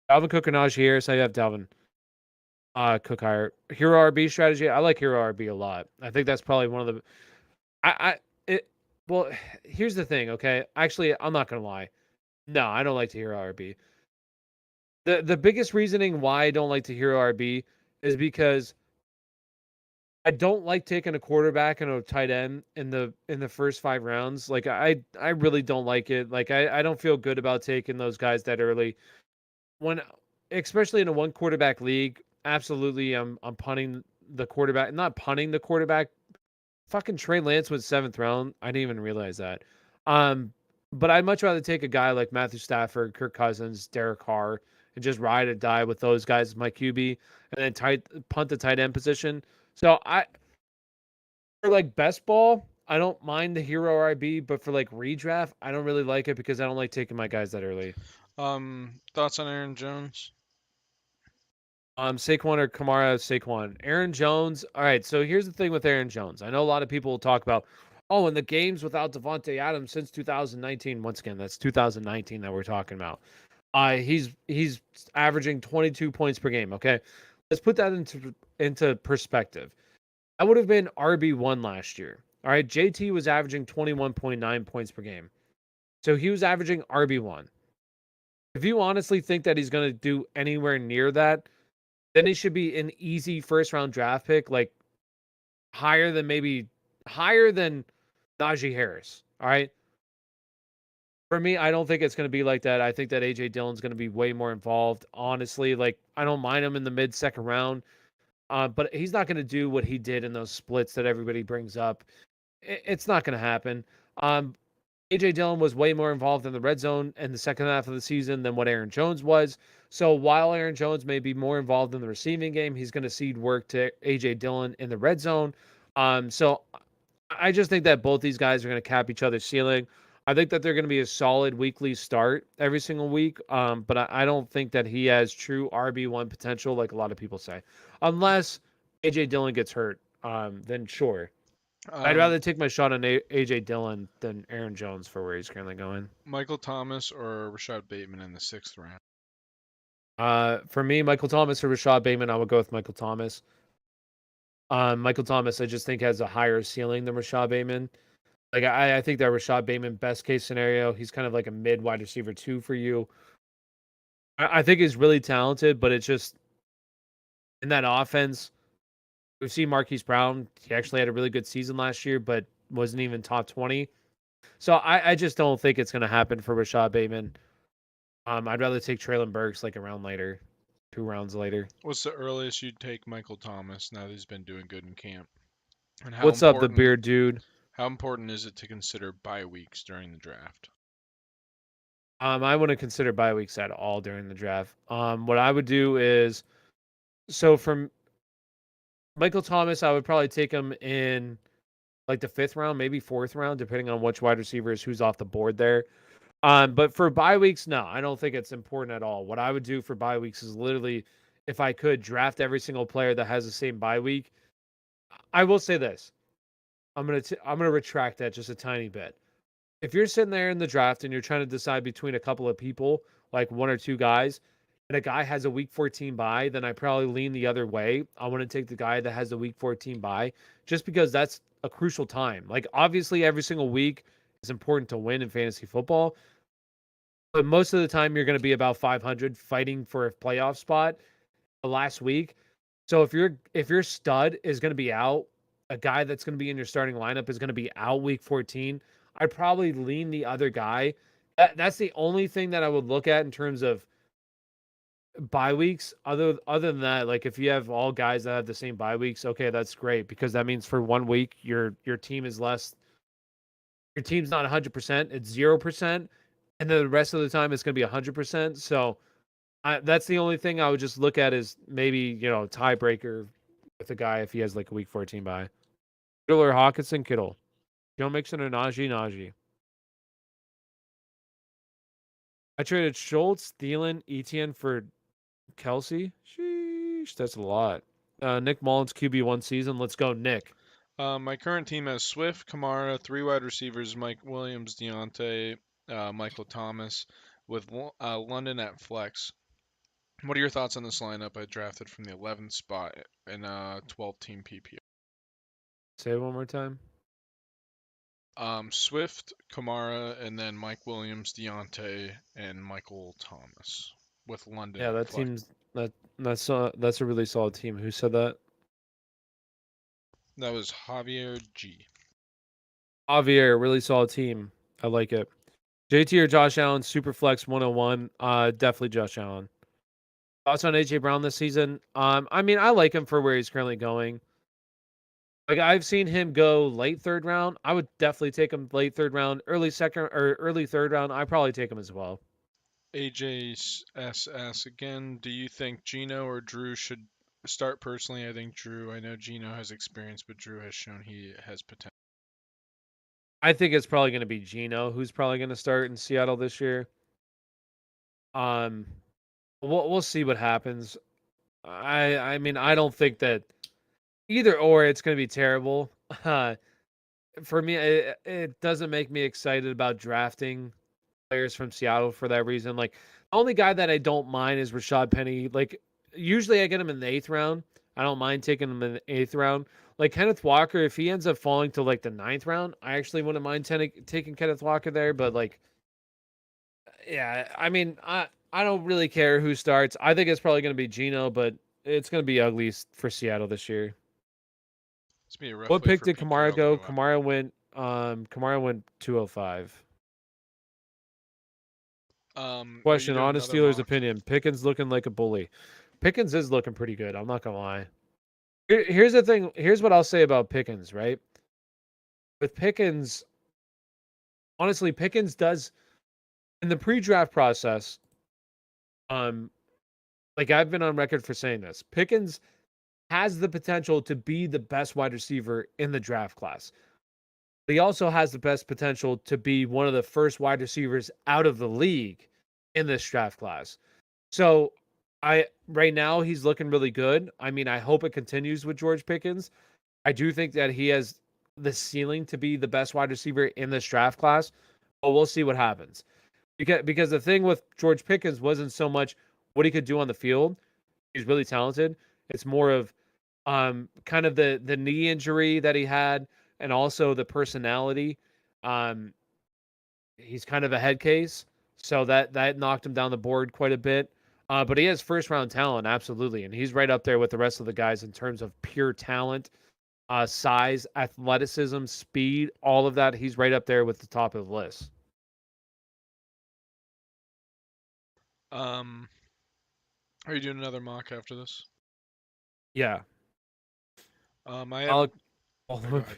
Dalvin Cook or Najee Harris. I have Dalvin Cook higher. Hero RB strategy. I like Hero RB a lot. I think that's probably one of the. It. Well, here's the thing. Okay, actually, I'm not gonna lie. No, I don't like to Hero RB. The biggest reasoning why I don't like to Hero RB is because I don't like taking a quarterback and a tight end in the first 5 rounds. Like I really don't like it. Like I don't feel good about taking those guys that early. When especially in a one quarterback league, absolutely I'm punting the quarterback. Not punting the quarterback. Fucking Trey Lance was 7th round. I didn't even realize that. Um, but I'd much rather take a guy like Matthew Stafford, Kirk Cousins, Derek Carr, and just ride or die with those guys as my QB, and then punt the tight end position. So for like best ball, I don't mind the hero RB, but for like redraft, I don't really like it because I don't like taking my guys that early. Thoughts on Aaron Jones? Saquon or Kamara, Saquon. Aaron Jones. All right, so here's the thing with Aaron Jones. I know a lot of people will talk about, oh, in the games without Devontae Adams since 2019. Once again, that's 2019 that we're talking about. He's averaging 22 points per game. Okay, let's put that into perspective. I would have been RB1 last year. All right, JT was averaging 21.9 points per game, so he was averaging RB1. If you honestly think that he's going to do anywhere near that, then he should be an easy first round draft pick, like higher than Najee Harris. All right. For me, I don't think it's going to be like that. I think that AJ Dillon's going to be way more involved. Honestly, like I don't mind him in the mid-second round, but he's not going to do what he did in those splits that everybody brings up. It's not going to happen. AJ Dillon was way more involved in the red zone in the second half of the season than what Aaron Jones was. So while Aaron Jones may be more involved in the receiving game, he's going to cede work to AJ Dillon in the red zone. So I just think that both these guys are going to cap each other's ceiling. I think that they're going to be a solid weekly start every single week. But I don't think that he has true RB1 potential like a lot of people say. Unless AJ Dillon gets hurt, then sure. I'd Um, rather take my shot on AJ Dillon than Aaron Jones for where he's currently going. Michael Thomas or Rashad Bateman in the 6th round? For me, Michael Thomas or Rashad Bateman, I would go with Michael Thomas. Michael Thomas, I just think has a higher ceiling than Rashad Bateman. Like I think that Rashad Bateman, best case scenario, he's kind of like a mid wide receiver 2 for you. I think he's really talented, but it's just in that offense. We've seen Marquise Brown. He actually had a really good season last year, but wasn't even top 20. So I just don't think it's going to happen for Rashad Bateman. I'd rather take Traylon Burks like a round later, 2 rounds later. What's the earliest you'd take Michael Thomas now that he's been doing good in camp? And What's up, the beard dude? how important is it to consider bye weeks during the draft? I wouldn't consider bye weeks at all during the draft. What I would do is so from Michael Thomas, I would probably take him in like the 5th round, maybe 4th round, depending on which wide receiver is who's off the board there. But for bye weeks, no, I don't think it's important at all. What I would do for bye weeks is literally, if I could, draft every single player that has the same bye week. I will say this: I'm gonna retract that just a tiny bit. If you're sitting there in the draft and you're trying to decide between a couple of people, like 1 or 2 guys, and a guy has a week 14 bye, then I probably lean the other way. I want to take the guy that has the week 14 bye, just because that's a crucial time. Like obviously, every single week is important to win in fantasy football, but most of the time you're going to be about 500 fighting for a playoff spot last week. So if your stud is going to be out, a guy that's going to be in your starting lineup is going to be out week 14, I'd probably lean the other guy. That's the only thing that I would look at in terms of bye weeks. Other than that, like if you have all guys that have the same bye weeks, okay, that's great because that means for 1 week your team is less. Your team's not 100%; it's 0%, and then the rest of the time it's going to be 100%. So that's the only thing I would just look at is maybe tiebreaker with a guy if he has like a week 14 bye. Kittle or Hawkinson, Kittle. Joe Mixon or Najee. I traded Schultz, Thielen, Etienne for Kelsey. Sheesh, that's a lot. Nick Mullins QB1 season. Let's go, Nick. My current team has Swift, Kamara, three wide receivers: Mike Williams, Deontay, Michael Thomas, with London at flex. What are your thoughts on this lineup I drafted from the 11th spot in a 12-team PPR? Say it one more time. Swift, Kamara, and then Mike Williams, Deontay, and Michael Thomas with London Yeah, at that flex. team's that's a really solid team. Who said that? That was Javier G. Javier, really solid team. I like it. JT or Josh Allen, Superflex 101. Definitely Josh Allen. Thoughts on AJ Brown this season? I mean, I like him for where he's currently going. Like I've seen him go late third round. I would definitely take him late third round, early second or early third round. I probably take him as well. AJSS again. Do you think Gino or Drew should start? Personally, I think Drew. I know Gino has experience, but Drew has shown he has potential. I think it's probably going to be Gino who's probably going to start in Seattle this year. Um, we'll see what happens. I mean I don't think that either or it's going to be terrible. For me, it doesn't make me excited about drafting players from Seattle for that reason. Like, the only guy that I don't mind is Rashad Penny. Like, usually I get him in the 8th round. I don't mind taking him in the 8th round. Like Kenneth Walker, if he ends up falling to like the 9th round, I actually wouldn't mind taking Kenneth Walker there. But like, yeah, I mean, I don't really care who starts. I think it's probably going to be Gino, but it's going to be ugly for Seattle this year. It's gonna be a rough What way pick for did Pete Kamara Carroll to go? go out. Kamara went 205. Are you Question, doing honest another Steelers mock? opinion. Pickens looking like a bully. Pickens is looking pretty good. I'm not gonna lie. Here's the thing. Here's what I'll say about Pickens, right? With Pickens, honestly, Pickens does in the pre-draft process, um, like I've been on record for saying this, Pickens has the potential to be the best wide receiver in the draft class. He also has the best potential to be one of the first wide receivers out of the league in this draft class. So I right now he's looking really good. I mean, I hope it continues with George Pickens. I do think that he has the ceiling to be the best wide receiver in this draft class, but we'll see what happens. Because the thing with George Pickens wasn't so much what he could do on the field. He's really talented. It's more of kind of the knee injury that he had and also the personality. Um he's kind of a head case, so that knocked him down the board quite a bit. But he has first round talent, absolutely, and he's right up there with the rest of the guys in terms of pure talent, size, athleticism, speed, all of that. He's right up there with the top of the list. Um, are you doing another mock after this? Yeah, I I'll. haven't. Oh, go ahead.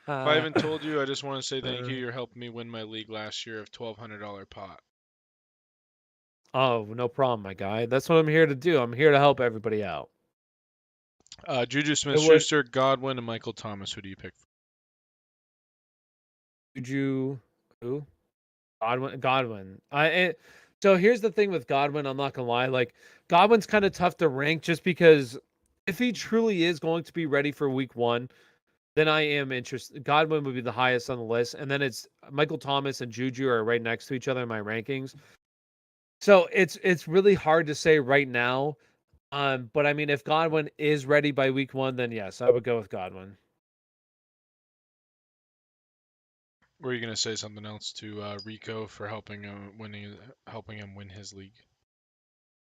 If I haven't told you, I just want to say thank you. You're helping me win my league last year of $1,200 pot. Oh, no problem, my guy. That's what I'm here to do. I'm here to help everybody out. Juju It would. Smith-Schuster, Godwin, and Michael Thomas. Who do you pick? Would you? Who? Godwin. So here's the thing with Godwin. I'm not gonna lie. Like Godwin's kind of tough to rank just because if he truly is going to be ready for Week 1, then I am interested. Godwin would be the highest on the list, and then it's Michael Thomas and Juju are right next to each other in my rankings. So it's really hard to say right now. But I mean, if Godwin is ready by Week 1, then yes, I would go with Godwin. Were you gonna say something else to Rico for helping him win his league?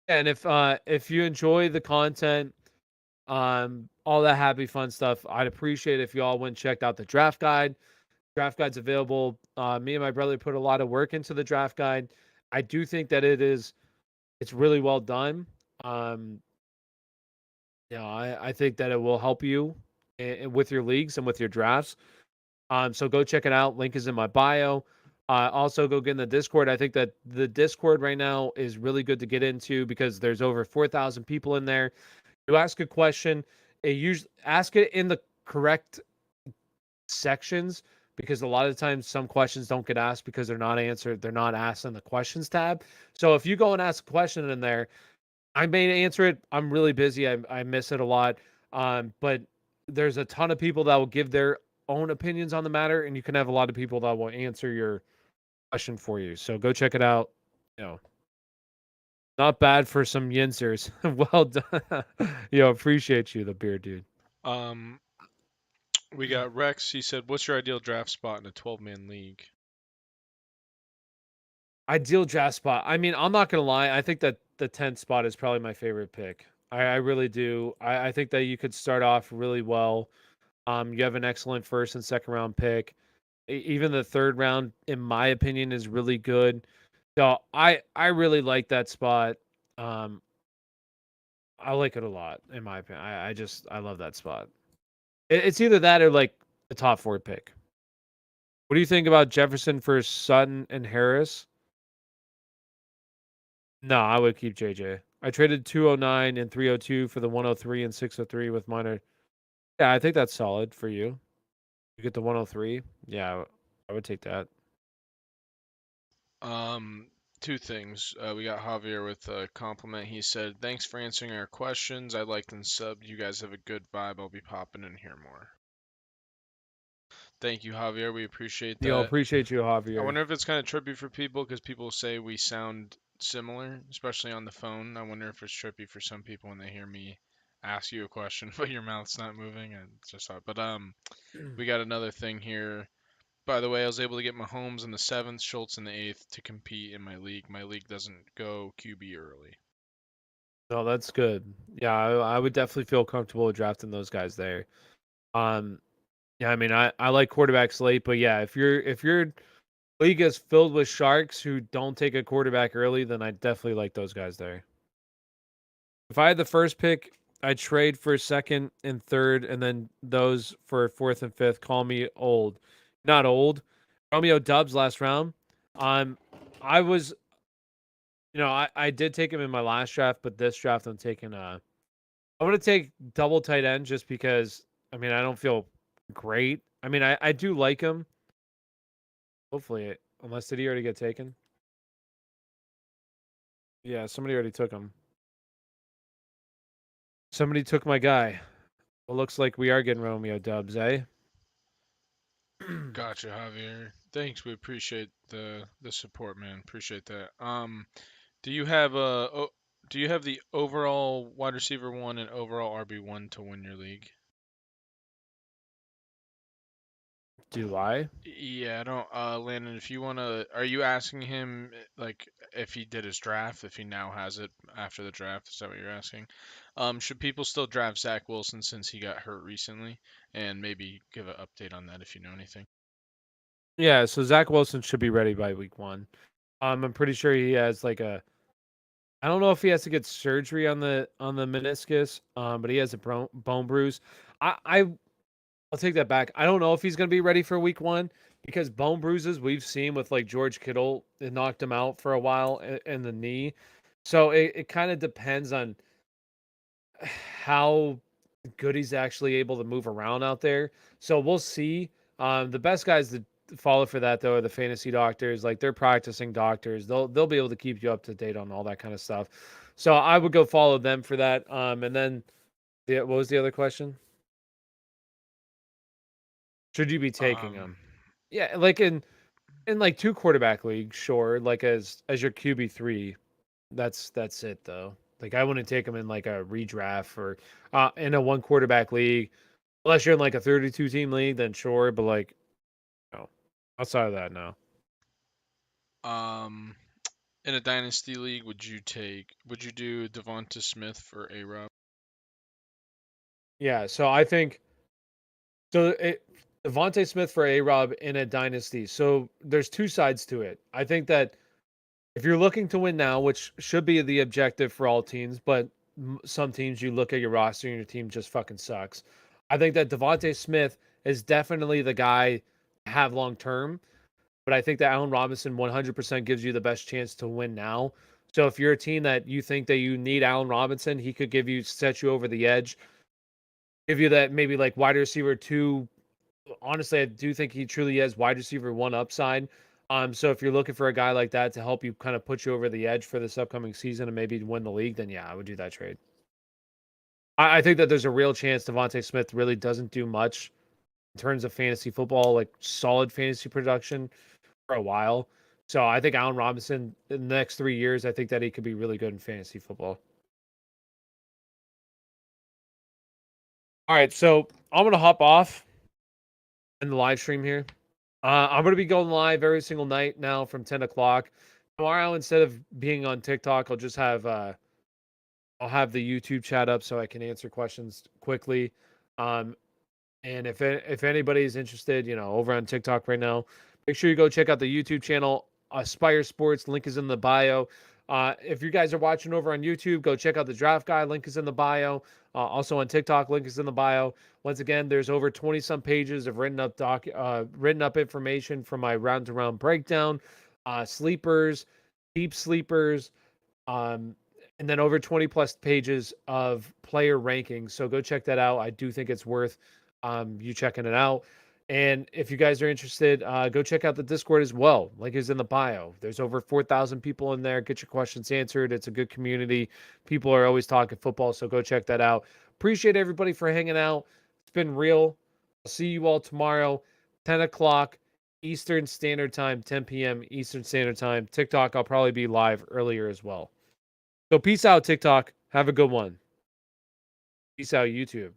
And if you enjoy the content, all that happy fun stuff, I'd appreciate if you all went and checked out the draft guide. Draft guide's available. Me and my brother put a lot of work into the draft guide. I do think that it's really well done. Um, I think that it will help you with your leagues and with your drafts. So go check it out. Link is in my bio. Also go get in the Discord. I think that the Discord right now is really good to get into because there's over 4,000 people in there. You ask a question, ask it in the correct sections because a lot of times some questions don't get asked because they're not answered. They're not asked in the questions tab. So if you go and ask a question in there, I may answer it. I'm really busy. I miss it a lot. But there's a ton of people that will give their own opinions on the matter, and you can have a lot of people that will answer your question for you. So go check it out. You know, not bad for some yinsers. Well done. Appreciate you, the beer dude. Um, we got Rex. He said, "What's your ideal draft spot in a 12-man league?" Ideal draft spot. I mean, I'm not gonna lie. I think that the 10th spot is probably my favorite pick. I really do. I think that you could start off really well. You have an excellent first and second round pick. Even the third round, in my opinion, is really good. So I really like that spot. Um, I like it a lot, in my opinion. I love that spot. It's either that or like the top four pick. What do you think about Jefferson for Sutton and Harris? No, I would keep JJ. I traded 209 and 302 for the 103 and 603 with minor. Yeah, I think that's solid for you. You get the 103. Yeah, I would take that. Two things. We got Javier with a compliment. He said, "Thanks for answering our questions. I liked and subbed. You guys have a good vibe. I'll be popping in here more." Thank you, Javier. We appreciate that. Appreciate you, I Javier. wonder if it's kind of trippy for people because people say we sound similar, especially on the phone. I wonder if it's trippy for some people when they hear me ask you a question, but your mouth's not moving. And just thought, but we got another thing here. By the way, I was able to get Mahomes in the seventh, Schultz in the eighth to compete in my league. My league doesn't go QB early. No, that's good. Yeah, I would definitely feel comfortable drafting those guys there. Um, yeah, I mean, I like quarterbacks late, but yeah, if your league is filled with sharks who don't take a quarterback early, then I definitely like those guys there. If I had the first pick, I'd trade for second and third, and then those for fourth and fifth. Call me old, not old. Romeo Dubs last round. Um, I was, I did take him in my last draft, but this draft I'm taking. I'm gonna take double tight end just because. I mean, I don't feel great. I mean, I do like him. Hopefully, unless did he already get taken? Yeah, somebody already took him. Somebody took my guy. Well, looks like we are getting Romeo Dubs, eh? Gotcha, Javier. Thanks. We appreciate the support, man. Appreciate that. Do you have do you have the overall wide receiver one and overall RB1 to win your league? Do I? Yeah, I don't. Landon, if you wanna, are you asking him like if he did his draft, if he now has it after the draft? Is that what you're asking? Should people still draft Zach Wilson since he got hurt recently? And maybe give an update on that if you know anything. Yeah, so Zach Wilson should be ready by week one. I'm pretty sure he has like a. I don't know if he has to get surgery on the meniscus, but he has a bone bruise. I'll take that back. I don't know if he's gonna be ready for week one because bone bruises we've seen with like George Kittle, it knocked him out for a while in the knee. So it kind of depends on how good he's actually able to move around out there. So we'll see. The best guys to follow for that though are the fantasy doctors. Like they're practicing doctors. They'll be able to keep you up to date on all that kind of stuff. So I would go follow them for that. And then what was the other question? Should you be taking Um, them? Yeah, like in like two quarterback leagues, sure. Like as your QB3, that's it though. Like I wouldn't take him in like a redraft or in a one quarterback league. Unless you're in like a 32 team league, then sure. But like, no. Outside of that, no. In a dynasty league, would you do Devonta Smith for A-Rob? Yeah, so I think Devontae Smith for A-Rob in a dynasty. So there's two sides to it. I think that if you're looking to win now, which should be the objective for all teams, but some teams you look at your roster and your team just fucking sucks. I think that Devontae Smith is definitely the guy to have long term, but I think that Allen Robinson 100% gives you the best chance to win now. So if you're a team that you think that you need Allen Robinson, he could set you over the edge, give you that maybe like wide receiver two. Honestly, I do think he truly has wide receiver one upside. So if you're looking for a guy like that to help you kind of put you over the edge for this upcoming season and maybe win the league, then yeah, I would do that trade. I think that there's a real chance Devontae Smith really doesn't do much in terms of fantasy football, like solid fantasy production for a while. So I think Allen Robinson in the next 3 years, I think that he could be really good in fantasy football. All right, so I'm gonna hop off in the live stream here. I'm going to be going live every single night now from 10 o'clock. Tomorrow, instead of being on TikTok, I'll have the YouTube chat up so I can answer questions quickly. Um, and if anybody's interested, over on TikTok right now, make sure you go check out the YouTube channel, Aspire Sports. Link is in the bio. If you guys are watching over on YouTube, go check out the Draft Guide. Link is in the bio. Also on TikTok, link is in the bio. Once again, there's over 20 some pages of written up information from my round to round breakdown, sleepers, deep sleepers, um, and then over 20 plus pages of player rankings. So go check that out. I do think it's worth you checking it out. And if you guys are interested, go check out the Discord as well. Link is in the bio. There's over 4,000 people in there. Get your questions answered. It's a good community. People are always talking football, so go check that out. Appreciate everybody for hanging out. It's been real. I'll see you all tomorrow, 10 o'clock Eastern Standard Time, 10 p.m. Eastern Standard Time. TikTok, I'll probably be live earlier as well. So peace out, TikTok. Have a good one. Peace out, YouTube.